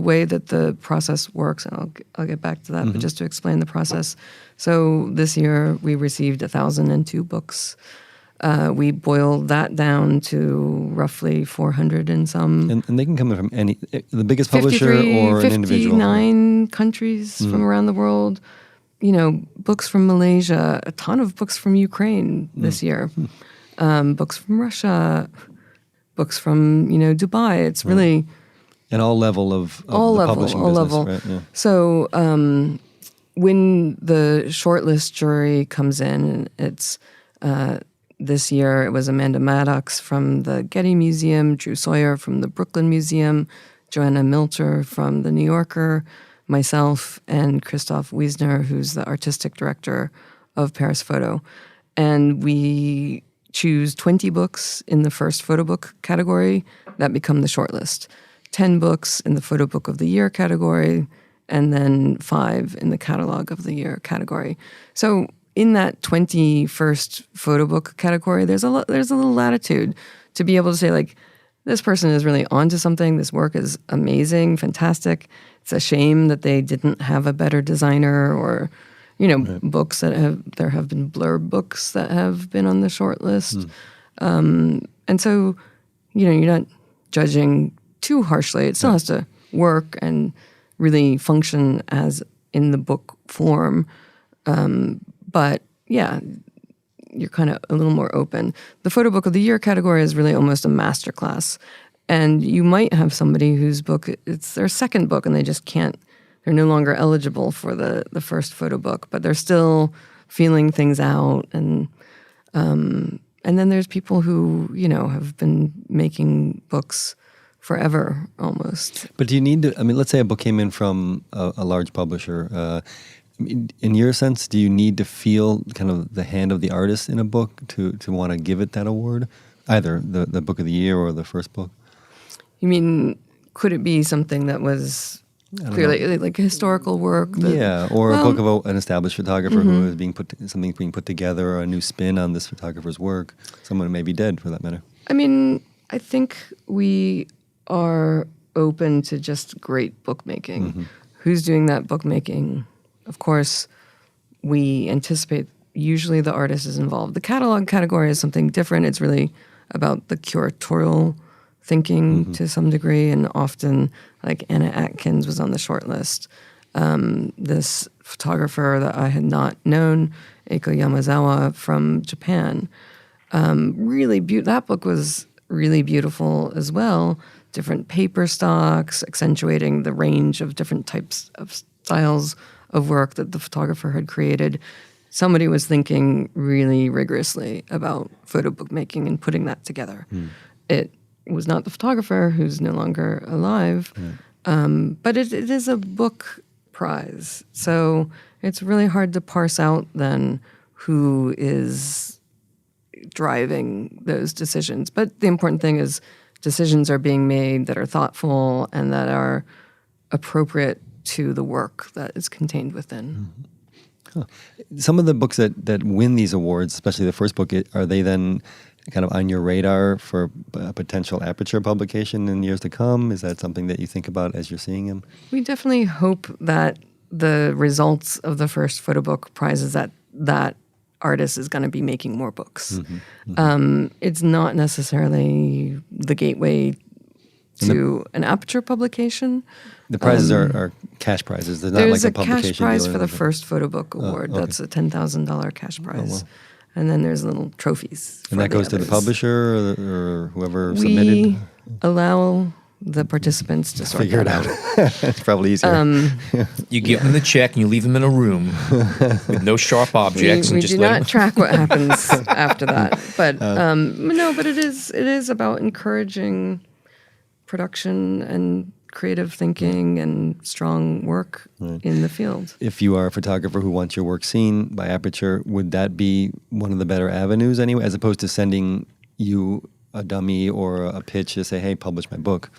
way that the process works, and I'll get back to that, but just to explain the process. So this year we received 1,002 books. We boiled that down to roughly 400 and some. And they can come in from the biggest publisher or an individual. 59 countries from around the world. Books from Malaysia, a ton of books from Ukraine this year, books from Russia, books from Dubai. It's really and all level of the publishing business, right? Yeah. So when the shortlist jury comes in, it's this year it was Amanda Maddox from the Getty Museum, Drew Sawyer from the Brooklyn Museum, Joanna Milter from the New Yorker, myself, and Christoph Wiesner, who's the artistic director of Paris Photo. And we choose 20 books in the first photo book category that become the shortlist, 10 books in the photo book of the year category, and then 5 in the catalog of the year category. So in that 21st photo book category, there's a little latitude to be able to say, like, this person is really onto something. This work is amazing, fantastic. It's a shame that they didn't have a better designer, or, books there have been blurb books that have been on the short list. And so, you're not judging too harshly. It still has to work and really function as in the book form. But yeah, you're kind of a little more open. The photo book of the year category is really almost a masterclass. And you might have somebody whose book, it's their second book, and they're no longer eligible for the first photo book, but they're still feeling things out. And then there's people who, have been making books forever almost. But do you need to, let's say a book came in from a large publisher. In your sense, do you need to feel kind of the hand of the artist in a book to want to give it that award? Either the book of the year or the first book. You mean, could it be something that was clearly like a historical work? Or a book of an established photographer who is something being put together, or a new spin on this photographer's work. Someone who may be dead, for that matter. I mean, I think we are open to just great bookmaking. Who's doing that bookmaking? Of course, we anticipate usually the artist is involved. The catalog category is something different. It's really about the curatorial thinking to some degree, and often, like Anna Atkins was on the short list. This photographer that I had not known, Eiko Yamazawa from Japan, that book was really beautiful as well. Different paper stocks, accentuating the range of different types of styles of work that the photographer had created. Somebody was thinking really rigorously about photo bookmaking and putting that together. It was not the photographer, who's no longer alive, but it is a book prize. So it's really hard to parse out then who is driving those decisions. But the important thing is decisions are being made that are thoughtful and that are appropriate to the work that is contained within. Some of the books that win these awards, especially the first book, are they then kind of on your radar for a potential Aperture publication in years to come? Is that something that you think about as you're seeing them? We definitely hope that the results of the first photo book prizes that artist is going to be making more books. It's not necessarily the gateway to an Aperture publication. The prizes are cash prizes. They're not There's like a publication cash prize deal or for the anything. first photo book award. okay. That's a $10,000 cash prize. And then there's little trophies. And that goes to the others. publisher or whoever We submitted? allow the participants to sort Figure it that out. It's probably easier. You give them the check and you leave them in a room with no sharp objects We and just do let not them. track what happens after that. But but it is about encouraging production and creative thinking and strong work in the field. If you are a photographer who wants your work seen by Aperture, would that be one of the better avenues anyway, as opposed to sending you a dummy or a pitch to say, hey, publish my book?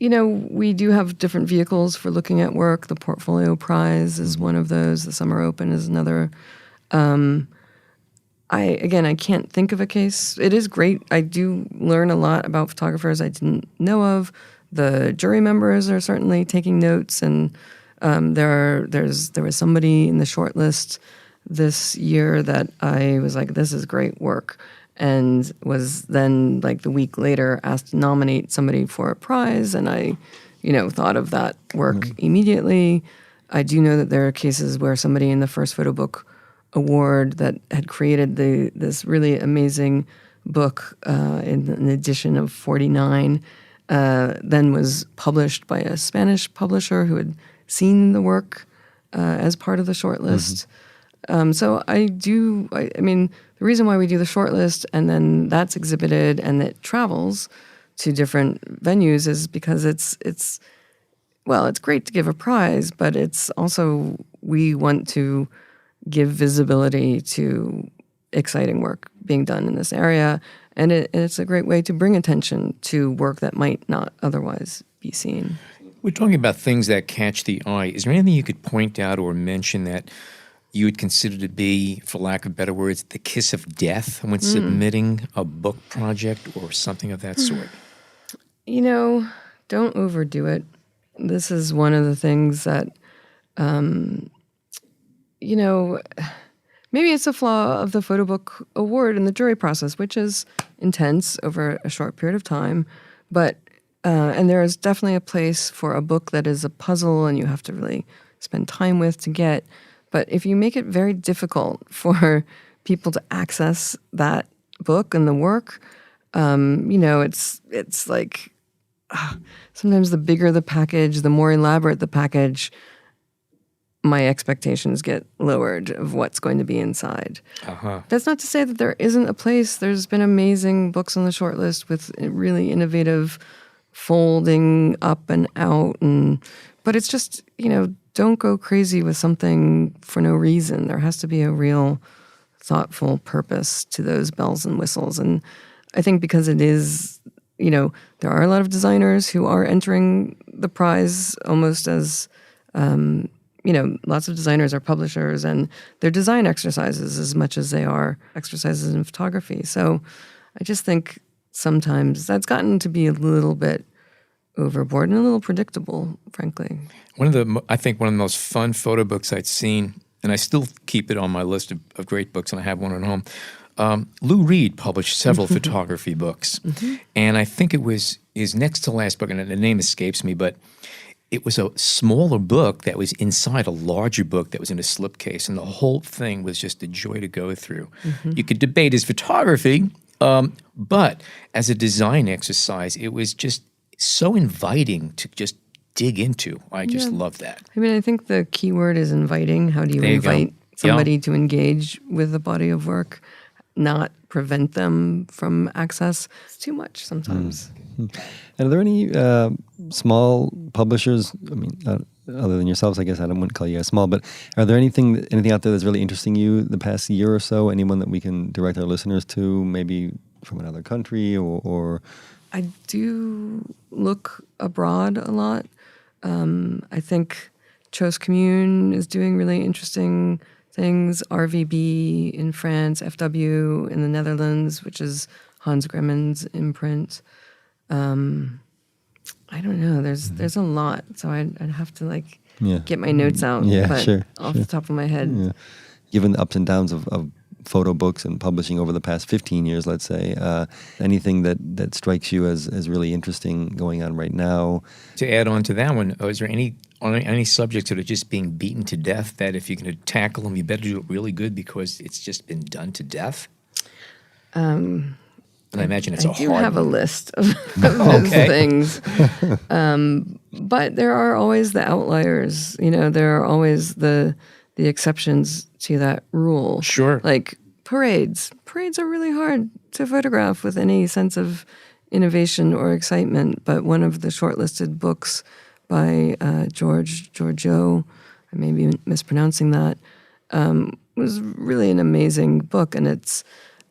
We do have different vehicles for looking at work. The Portfolio Prize is one of those. The Summer Open is another. I can't think of a case. It is great. I do learn a lot about photographers I didn't know of. The jury members are certainly taking notes, and there was somebody in the short list this year that I was like, this is great work, and was then like the week later asked to nominate somebody for a prize, and I, thought of that work immediately. I do know that there are cases where somebody in the first photo book award that had created this really amazing book in an edition of 49, then was published by a Spanish publisher who had seen the work as part of the shortlist. So the reason why we do the shortlist and then that's exhibited and it travels to different venues is because it's great to give a prize, but it's also, we want to give visibility to exciting work being done in this area. And it's a great way to bring attention to work that might not otherwise be seen. We're talking about things that catch the eye. Is there anything you could point out or mention that you would consider to be, for lack of better words, the kiss of death when submitting a book project or something of that sort? Don't overdo it. This is one of the things that maybe it's a flaw of the photo book award and the jury process, which is intense over a short period of time. But and there is definitely a place for a book that is a puzzle and you have to really spend time with to get. But if you make it very difficult for people to access that book and the work, it's like sometimes the bigger the package, the more elaborate the package, my expectations get lowered of what's going to be inside. That's not to say that there isn't a place. There's been amazing books on the short list with really innovative folding up and out. But it's just, don't go crazy with something for no reason. There has to be a real thoughtful purpose to those bells and whistles. And I think because it is, there are a lot of designers who are entering the prize almost as, lots of designers are publishers, and they're design exercises as much as they are exercises in photography. So I just think sometimes that's gotten to be a little bit overboard and a little predictable, frankly. I think one of the most fun photo books I'd seen, and I still keep it on my list of great books, and I have one at home. Lou Reed published several photography books, and I think it was his next to last book, and the name escapes me, but it was a smaller book that was inside a larger book that was in a slipcase, and the whole thing was just a joy to go through. You could debate his photography, but as a design exercise, it was just so inviting to just dig into. I just love that. I mean, I think the key word is inviting. How do you invite somebody to engage with a body of work, not prevent them from access too much sometimes? And are there any small publishers, I mean, other than yourselves, I guess I wouldn't call you guys small, but are there anything out there that's really interesting you the past year or so? Anyone that we can direct our listeners to, maybe from another country or I do look abroad a lot. I think Chose Commune is doing really interesting things. RVB in France, FW in the Netherlands, which is Hans Gremmen's imprint. I don't know. There's a lot, so I'd have to get my notes out. But off the top of my head. Yeah. Given the ups and downs of photo books and publishing over the past 15 years, let's say, anything that strikes you as really interesting going on right now? To add on to that one, is there any subjects that are just being beaten to death that if you're going to tackle them, you better do it really good because it's just been done to death? And I imagine it's I do have a list of those things. But there are always the outliers. There are always the exceptions to that rule. Sure. Like parades. Parades are really hard to photograph with any sense of innovation or excitement. But one of the shortlisted books by Giorgio, I may be mispronouncing that, was really an amazing book. And it's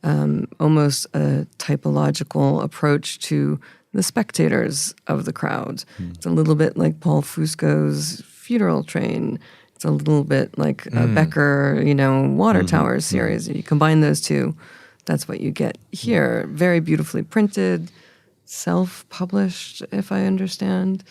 almost a typological approach to the spectators of the crowd. It's a little bit like Paul Fusco's Funeral Train. It's a little bit like a Becker, Water Towers series. You combine those two, that's what you get here. Very beautifully printed, self-published, if I understand.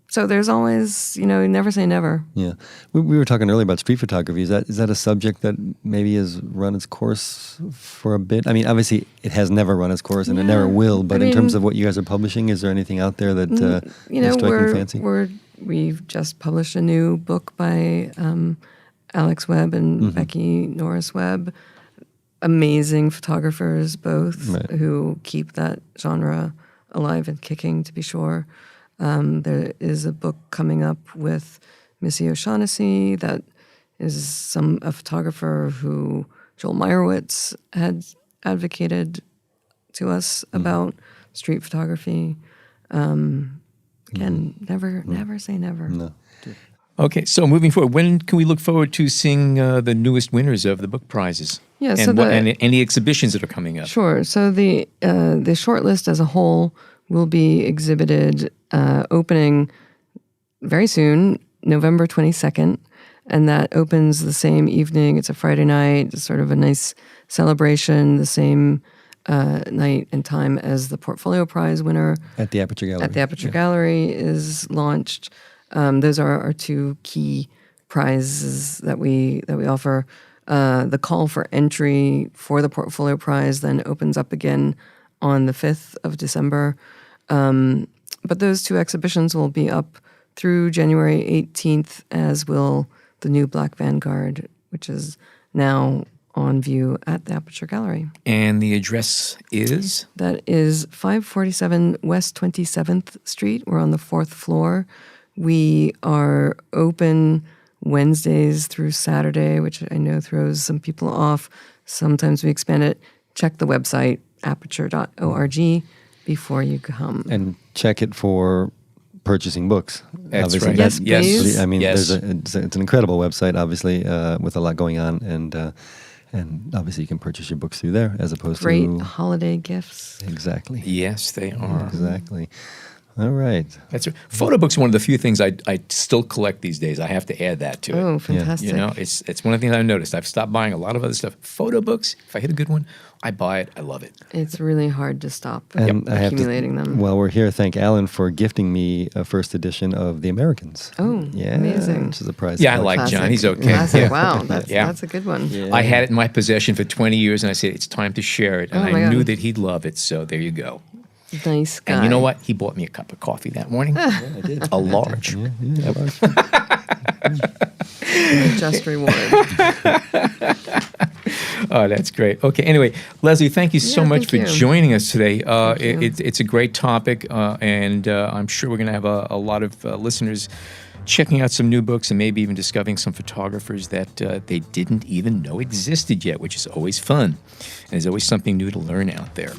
So there's always, never say never. Yeah. We were talking earlier about street photography. Is that a subject that maybe has run its course for a bit? I mean, obviously it has never run its course and it never will, but in terms of what you guys are publishing, is there anything out there that is striking fancy? We've just published a new book by Alex Webb and Becky Norris Webb. Amazing photographers both, who keep that genre alive and kicking, to be sure. There is a book coming up with Missy O'Shaughnessy that is a photographer who Joel Meyerowitz had advocated to us about street photography. Again, never say never. No. Okay, so moving forward, when can we look forward to seeing the newest winners of the book prizes? Yeah, and any exhibitions that are coming up? Sure. So the shortlist as a whole will be exhibited opening very soon, November 22nd, and that opens the same evening. It's a Friday night. It's sort of a nice celebration, the same night and time as the Portfolio Prize winner. At the Aperture Gallery. At the Aperture Gallery is launched. Those are our two key prizes that we offer. The call for entry for the Portfolio Prize then opens up again on the 5th of December. But those two exhibitions will be up through January 18th, as will the new Black Vanguard, which is now on view at the Aperture Gallery. And the address is? That is 547 West 27th Street. We're on the 4th floor. We are open Wednesdays through Saturday, which I know throws some people off. Sometimes we expand it. Check the website, aperture.org, before you come. And check it for purchasing books. That's obviously. right. Yes, please. I mean, Yes. it's an incredible website, obviously, with a lot going on, and And obviously you can purchase your books through there as opposed Great to... holiday gifts. Exactly. Yes, they are. Exactly. All right. That's right. PhotoBook's one of the few things I still collect these days. I have to add that to it. Oh, fantastic. You know, it's one of the things I've noticed. I've stopped buying a lot of other stuff. PhotoBooks, if I hit a good one, I buy it. I love it. It's really hard to stop And I have accumulating them. While we're here, thank Alan for gifting me a first edition of The Americans. Oh, Yeah, amazing. which is a prize. Yeah, I collection. like John. He's okay. Classic. Yeah. Wow, that's Yeah. a good one. Yeah. I had it in my possession for 20 years, and I said, it's time to share it. And Oh, my I knew God. that he'd love it, so there you go. Nice guy. And you know what? He bought me a cup of coffee that morning. I did. A large. Yeah, large. Just reward. Oh, that's great. Okay, anyway, Lesley, thank you so Yeah, much thank for you. joining us today. Thank you. It's a great topic, and I'm sure we're going to have a lot of listeners checking out some new books and maybe even discovering some photographers that they didn't even know existed yet, which is always fun. And there's always something new to learn out there.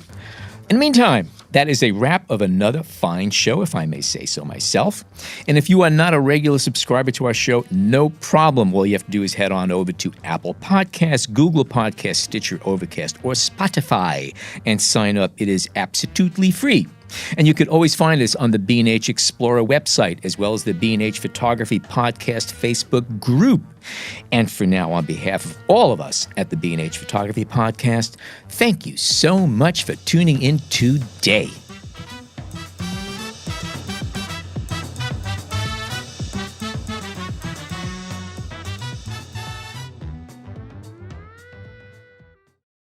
In the meantime, that is a wrap of another fine show, if I may say so myself. And if you are not a regular subscriber to our show, no problem. All you have to do is head on over to Apple Podcasts, Google Podcasts, Stitcher, Overcast, or Spotify and sign up. It is absolutely free. And you can always find us on the B&H Explorer website, as well as the B&H Photography Podcast Facebook group. And for now, on behalf of all of us at the B&H Photography Podcast, thank you so much for tuning in today.